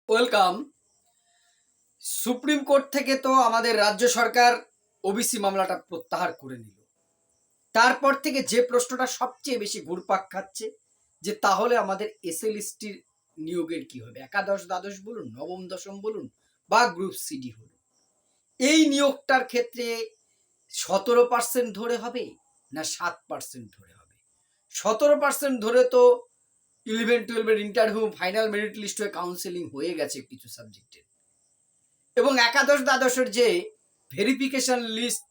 Welcome. Supreme court থেকে তো আমাদের রাজ্য সরকার ওবিসি মামলাটা প্রত্যাহার করে নিল। তারপর থেকে যে প্রশ্নটা সবচেয়ে বেশি ঘুরপাক খাচ্ছে যে তাহলে আমাদের এসএলএসটির নিয়োগের কি হবে? একাদশ দ্বাদশ বলুন, নবম দশম বলুন বা গ্রুপ সিডি বলুন, এই নিয়োগটার ক্ষেত্রে 17% ধরে হবে না 7% ধরে হবে? 17% ধরে তো 11-12 ইন্টারভিউ ফাইনাল মেরিট লিস্ট হয়ে কাউন্সেলিং হয়ে গেছে কিছু সাবজেক্টে, এবং একাদশ দ্বাদশের যে ভেরিফিকেশন লিস্ট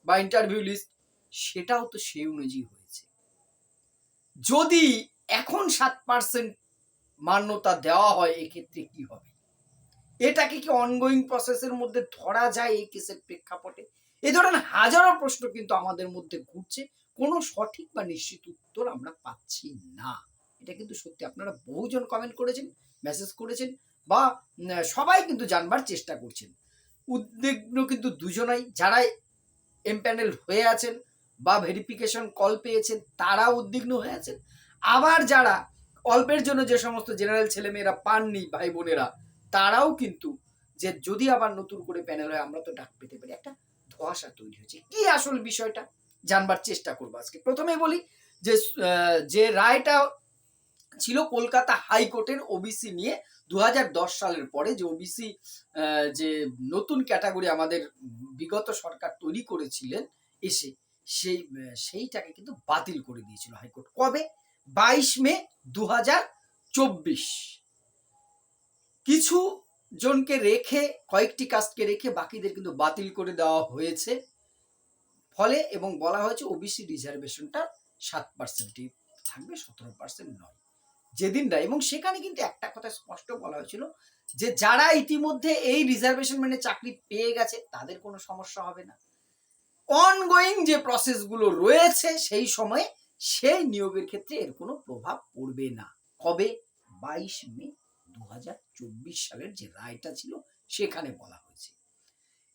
বা ইন্টারভিউ লিস্ট সেটাও তো সেই অনুযায়ী হয়েছে। যদি এখন 7% মান্যতা দেওয়া হয় এক্ষেত্রে কি হবে? এটাকে কি অনগোয়িং প্রসেসের মধ্যে ধরা যায় এই কেসের প্রেক্ষাপটে? এই ধরনের হাজারো প্রশ্ন কিন্তু আমাদের মধ্যে ঘুরছে, কোনো সঠিক বা নিশ্চিত উত্তর আমরা পাচ্ছি না। এটা কিন্তু সত্যি, আপনারা বহুজন কমেন্ট করেছেন, মেসেজ করেছেন বা সবাই কিন্তু জানবার চেষ্টা করছেন। উদ্বিগ্ন কিন্তু দুজনাই, যারা এমপ্যানেল হয়ে আছেন বা ভেরিফিকেশন কল পেয়েছেন তারাও উদ্বিগ্ন হয়ে আছেন। আবার যারা অল্পের জন্য যে সমস্ত জেনারেল ছেলেমেয়েরা পাননি, ভাই বোনেরা, তারাও কিন্তু যে যদি আবার নতুন করে প্যানেল হয় আমরা তো ডাক পেতে পারি। একটা ধোঁয়াশা তৈরি হয়েছে। কি আসল বিষয়টা জানবার চেষ্টা করবো আজকে। প্রথমে বলি যে রায়টা ছিল কলকাতা হাইকোর্টের ওবিসি নিয়ে 2010 সালের পরে, যে ওবিসি যে নতুন ক্যাটাগরি আমাদের বিগত সরকার তৈরি করেছিলেন এসে, সেইটাকে কিন্তু বাতিল করে দিয়েছিল হাইকোর্ট। কবে? 22 মে 2024। কিছু জনকে রেখে, কয়েকটি কাস্টকে রেখে বাকিদের কিন্তু বাতিল করে দেওয়া হয়েছে ফলে, এবং বলা হয়েছে ওবিসি রিজার্ভেশনটা 7%ই থাকবে, 17% নয়। যেদিন রায়, এবং সেখানে কিন্তু একটা কথা স্পষ্ট বলা হয়েছিল যে যারা ইতিমধ্যে এই রিজার্ভেশন মেনে চাকরি পেয়ে গেছে তাদের কোনো সমস্যা হবে না। অনগোয়িং যে প্রসেসগুলো রয়েছে সেই সময়ে সেই নিয়োগের ক্ষেত্রে এর কোনো প্রভাব পড়বে না। কবে? 22 মে 2024 সালের যে রায়টা ছিল সেখানে বলা হয়েছে।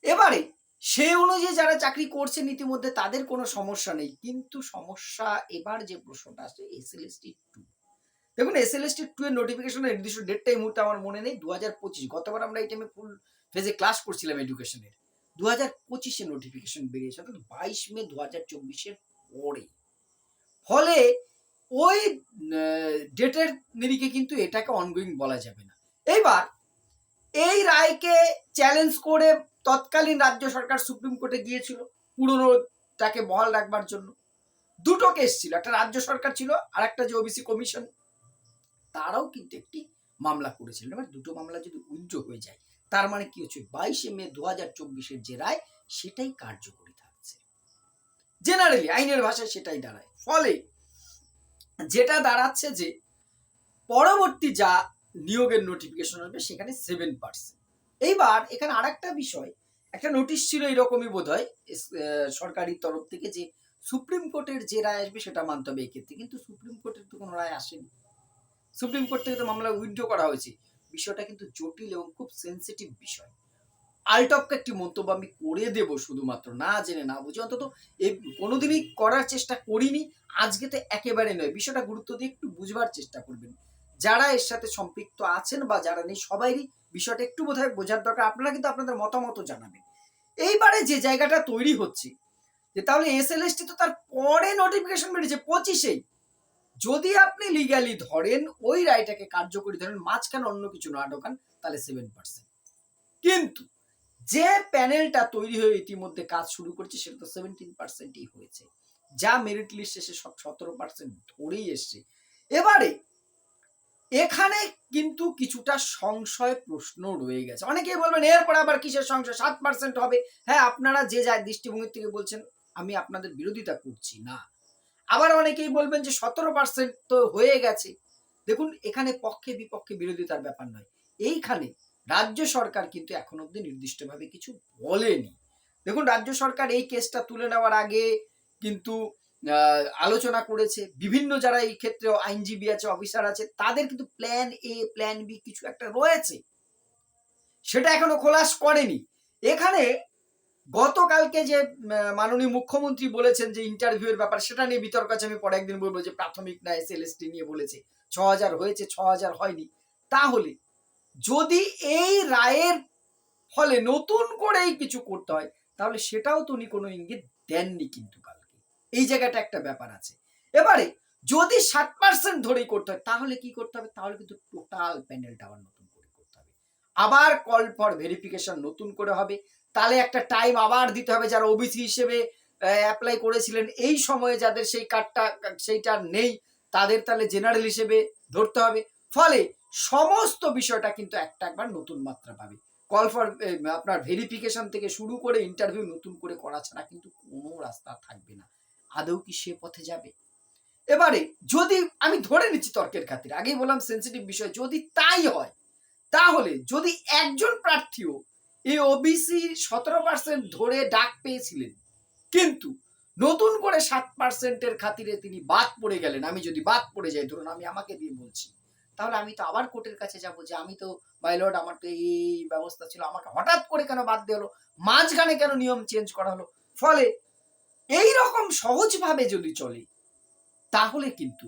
এবারে সেই অনুযায়ী যারা চাকরি করছেন ইতিমধ্যে তাদের কোনো সমস্যা নেই, কিন্তু সমস্যা এবার যে প্রশ্নটা আসছে এসএলএসটি 2। দেখুন, এসএলএসটি 2 এর নোটিফিকেশনের নির্দিষ্ট ডেটটা এই মুহূর্তে আমার মনে নেই। 2025, গতবার আমরা এই টাইমে ফুল ফেজে ক্লাস করছিলাম এডুকেশনের। 2025 এ নোটিফিকেশন বেরিয়েছে, অর্থাৎ 22 মে 2024 এর পরে। ফলে ওই ডেটের নিরিখে কিন্তু এটাকে অনগোয়িং বলা যাবে না। এইবার এই রায়কে চ্যালেঞ্জ করে তৎকালীন রাজ্য সরকার সুপ্রিম কোর্টে গিয়েছিল পুরনোটাকে বহাল রাখবার জন্য। দুটো কেস ছিল, একটা রাজ্য সরকার ছিল আর একটা যে ওবিসি কমিশন, তারাও কিন্তু একটি মামলা করেছিলেন। এবার দুটো মামলা যদি উইথড্র হয়ে যায় তার মানে কি হচ্ছে, 22 মে 2024 যে রায় সেটাই কার্যকরী থাকছে। জেনারেলি আইনের ভাষায় সেটাই দাঁড়ায়। ফলে যেটা দাঁড়াচ্ছে যে পরবর্তী যা নিয়োগের নোটিফিকেশন হবে সেখানে 7%। এইবার এখানে আরেকটা বিষয়, একটা নোটিশ ছিল এরকমই বোধহয় সরকারি তরফ থেকে, যে সুপ্রিম কোর্টের যে রায় আসবে সেটা মানতে হবে এক্ষেত্রে, কিন্তু সুপ্রিম কোর্টের তো কোনো রায় আসেনি। সুপ্রিম কোর্ট থেকে তো মামলা উইথড্র করা হয়েছে। বিষয়টা কিন্তু জটিল এবং খুব সেন্সিটিভ বিষয়। আলটপকে একটি মন্তব্য আমি করে দেব, শুধুমাত্র না জেনে না বুঝে, অন্তত এই কোনোদিনই করার চেষ্টা করিনি, আজকে তো একেবারে নয়। বিষয়টা গুরুত্ব দিয়ে একটু বুঝবার চেষ্টা করবেন যারা এর সাথে সম্পৃক্ত আছেন বা যারা নেই, সবাইরই বিষয়টা একটু বোধহয় বোঝার দরকার। আপনারা কিন্তু আপনাদের মতামত জানাবেন। এইবারে যে জায়গাটা তৈরি হচ্ছে যে তাহলে এসএলএসটি তো তার পরে নোটিফিকেশন বেরিয়েছে 25-এই, যদি আপনি লিগ্যালি ধরেন ওই রায়টাকে কার্যকরী ধরেন, মাঝখানে অন্য কিছু না ঢোকান, তাহলে 7%। কিন্তু যে প্যানেলটা তৈরি হয়ে ইতিমধ্যে কাজ শুরু করছে সেটা তো 17%ই হয়েছে, যা মেরিট লিস্ট এসে সব 17% ধরেই এসছে। এবারে এখানে কিন্তু কিছুটা সংশয় প্রশ্ন রয়ে গেছে। অনেকেই বলবেন এরপর আবার কিসের সংশয়, 7% হবে। হ্যাঁ, আপনারা যে যায় দৃষ্টিভঙ্গি থেকে বলছেন আমি আপনাদের বিরোধিতা করছি না। আবার অনেকেই বলবেন যে 17% তো হয়ে গেছে। দেখুন, এখানে পক্ষে বিপক্ষে বিরোধিতার ব্যাপার নয়। এইখানে রাজ্য সরকার কিন্তু এখন অব্দি নির্দিষ্টভাবে কিছু বলেনি। দেখুন, রাজ্য সরকার এই কেসটা তুলে নেওয়ার আগে কিন্তু আলোচনা করেছে। বিভিন্ন যারা এই ক্ষেত্রে আইনজীবী আছে, অফিসার আছে, তাদের কিন্তু প্ল্যান এ প্ল্যান বি কিছু একটা রয়েছে, সেটা এখনো খোলাস করেনি। এখানে গতকালকে যে মাননীয় মুখ্যমন্ত্রী বলেছেন যে ইন্টারভিউ এর ব্যাপার, সেটা নিয়ে বিতর্ক আছে। আমি পরে একদিন বলবো যে প্রাথমিক না এসএলএসটি নিয়ে বলেছে 6000 হয়েছে 6000 হয়নি। তাহলে যদি এই রায়ের ফলে নতুন করেই কিছু করতে হয় তাহলে সেটাও তো উনি কোনো ইঙ্গিত দেননি কিন্তু কালকে। এই জায়গাটা একটা ব্যাপার আছে। এবারে যদি 60% ধরেই করতে হয় তাহলে কি করতে হবে? তাহলে কিন্তু টোটাল প্যানেলটা আবার নতুন করে করতে হবে। আবার কল ফর ভেরিফিকেশন নতুন করে হবে। তাহলে একটা টাইম আবার দিতে হবে যারা ওবিসি হিসেবে অ্যাপ্লাই করেছিলেন এই সময়ে যাদের সেই কার্ডটা সেইটা নেই তাদের তাহলে জেনারেল হিসেবে ধরতে হবে। ফলে সমস্ত বিষয়টা কিন্তু একবার নতুন মাত্রা পাবে। কল ফর আপনার ভেরিফিকেশন থেকে শুরু করে ইন্টারভিউ নতুন করে করা ছাড়া কিন্তু কোনো রাস্তা থাকবে না। আদৌ কি সে পথে যাবে? এবারে যদি আমি ধরে নিচ্ছি তর্কের খাতিরে, আগেই বললাম সেন্সিটিভ বিষয়, যদি তাই হয় তাহলে যদি একজন প্রার্থীও এই ওবিসি 17% ধরে ডাক পেয়েছিলেন কিন্তু নতুন করে 7%-এর খাতিরে তিনি বাদ পড়ে গেলেন, আমি যদি বাদ পড়ে যাই, ধরুন আমি আমাকে দিয়ে বলছি, তাহলে আমি তো আবার কোর্টের কাছে যাব যে আমি তো মাই লর্ড আমার তো এই ব্যবস্থা ছিল, আমাকে হঠাৎ করে কেন বাদ দেওয়া হলো, মাঝখানে কেন নিয়ম চেঞ্জ করা হলো? ফলে এই রকম সহজভাবে যদি চলে তাহলে কিন্তু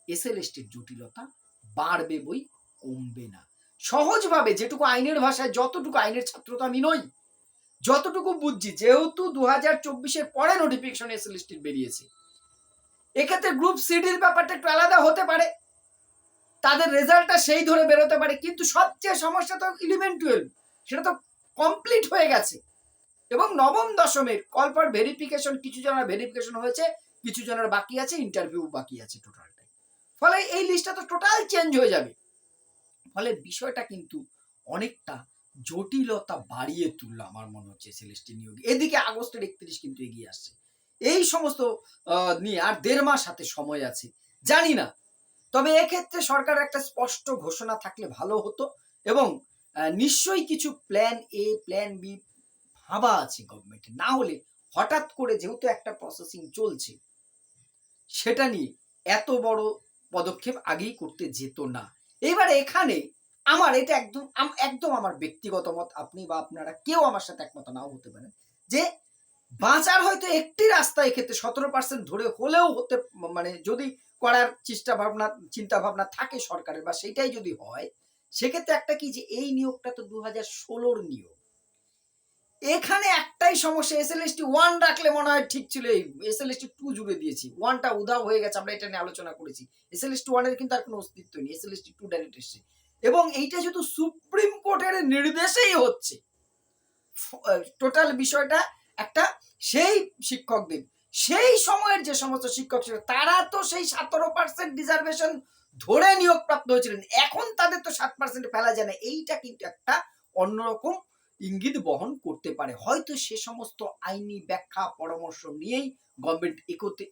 এসএলএসটির জটিলতা বাড়বে বই কমবে না। সহজভাবে যেটুকু আইনের ভাষায়, যতটুকু আইনের ছাত্র তো আমি নই, যতটুকু বুঝছি, যেহেতু 2024-এর পরে নোটিফিকেশন এসএলএসটির বেরিয়েছে, এক্ষেত্রে গ্রুপ সিডির ব্যাপারটা একটু আলাদা হতে পারে, তাদের রেজাল্টটা সেই ধরে বেরোতে পারে, কিন্তু সবচেয়ে সমস্যা তো 11-12 সেটা তো কমপ্লিট হয়ে গেছে এবং নবম দশমের কল ফর ভেরিফিকেশন কিছু জনের ভেরিফিকেশন হয়েছে, কিছু জনের বাকি আছে, ইন্টারভিউ বাকি আছে টোটালটাই। ফলে এই লিস্টটা তো টোটাল চেঞ্জ হয়ে যাবে। ফলে বিষয়টা কিন্তু অনেকটা জটিলতা বাড়িয়ে তুললো আমার মনে হচ্ছে এসএলএসটি নিয়োগ। এদিকে আগস্টের 31 কিন্তু এগিয়ে আসছে। এই সমস্ত নিয়ে আর 1.5 মাস হাতে সময় আছে। জানি না, তবে এক্ষেত্রে সরকারের একটা স্পষ্ট ঘোষণা থাকলে ভালো হতো এবং নিশ্চয়ই কিছু প্ল্যান এ প্ল্যান বি ভাবা আছে গভর্নমেন্টের। না হলে হঠাৎ করে যেহেতু একটা প্রসেসিং চলছে সেটা নিয়ে এত বড় পদক্ষেপ আগেই করতে যেত না। এবার এখানে আমার এটা একদম আমার ব্যক্তিগত মত, আপনি বা আপনারা কেউ আমার সাথে একমত নাও হতে পারেন, যে বাঁচার হয়তো একটি রাস্তা এক্ষেত্রে 17% ধরে হলেও হতে, মানে যদি করার চিন্তা ভাবনা থাকে সরকারের বা সেটাই যদি হয়, সেক্ষেত্রে একটা কি যে এই নিয়োগটা তো 2016-র নিয়োগ। এখানে একটাই সমস্যা, এসএলএসটি 1 রাখলে মনে হয় ঠিক ছিল, এই এসএলএসটি 2 জুড়ে দিয়েছি, 1টা উধাও হয়ে গেছে, আমরা এটা নিয়ে আলোচনা করেছি। এসএলএসটি 1 এর কিন্তু আর কোনো অস্তিত্ব নেই, এসএলএসটি 2 ডাইরেক্ট এসেছে এবং এইটা যেহেতু সুপ্রিম কোর্টের নির্দেশেই হচ্ছে, টোটাল বিষয়টা একটা, সেই শিক্ষকদের সেই সময়ের যে সমস্ত শিক্ষক ছিল তারা তো সেই 17% রিজার্ভেশন ধরে নিয়োগ প্রাপ্ত হয়েছিলেন, এখন তাদের তো 7% ফেলা যায় না। এইটা কিন্তু একটা অন্যরকম ইঙ্গিত বহন করতে পারে। হয়তো সে সমস্ত আইনি ব্যাখ্যা পরামর্শ নিয়েই গভর্নমেন্ট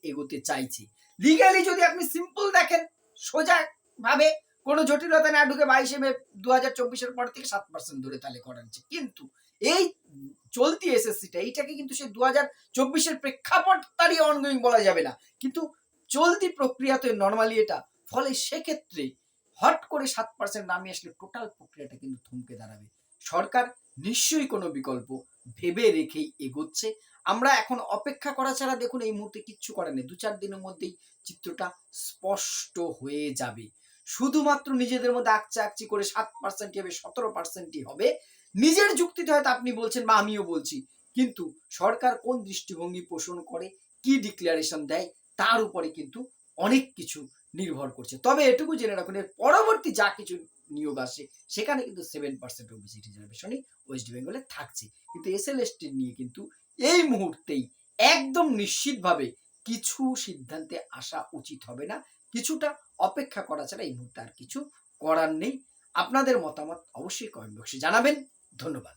এগোতে চাইছে। লিগালি যদি আপনি সিম্পল দেখেন, সোজা ভাবে কোনো জটিলতা না ঢুকে 22 মে 2024-এর পর থেকে 7% ধরে তাহলে করাচ্ছে, কিন্তু এই চলতি এসএসসিটা এইটাকে কিন্তু সেই 2024-এর প্রেক্ষাপট তাড়িয়ে অনগোয়িং বলা যাবে না, কিন্তু চলতি প্রক্রিয়াতে নর্মালি এটা। ফলে সেক্ষেত্রে হট করে 7% নামিয়ে আসলে টোটাল প্রক্রিয়াটা কিন্তু থমকে দাঁড়াবে। সরকার নিশ্চয়ই কোনো বিকল্প ভেবে রেখেই এগোচ্ছে। আমরা এখন অপেক্ষা করা ছাড়া দেখুন এই মুহূর্তে কিচ্ছু করার নেই। 2-4 দিনের মধ্যেই চিত্রটা স্পষ্ট হয়ে যাবে। শুধুমাত্র নিজেদের মধ্যে আকচি করে 7% হবে, 17% হবে, নিজের যুক্তিতে হয়তো আপনি বলছেন বা আমিও বলছি, কিন্তু সরকার কোন দৃষ্টিভঙ্গি পোষণ করে, কি ডিক্লারেশন দেয়, তার উপরে কিন্তু অনেক কিছু নির্ভর করছে। তবে এটুকু জেনে রাখুন, এর পরবর্তী যা কিছু নিয়োগ আসে সেখানে কিন্তু 7% ওবিসি রিজার্ভেশনই ওয়েস্ট বেঙ্গলে থাকছে, কিন্তু এসএলএসটি নিয়ে কিন্তু এই মুহূর্তেই একদম নিশ্চিতভাবে কিছু সিদ্ধান্তে আসা উচিত হবে না। কিছুটা অপেক্ষা করা ছাড়া এই মুহূর্তে আর কিছু করার নেই। আপনাদের মতামত অবশ্যই কমেন্ট বক্সে জানাবেন। ধন্যবাদ।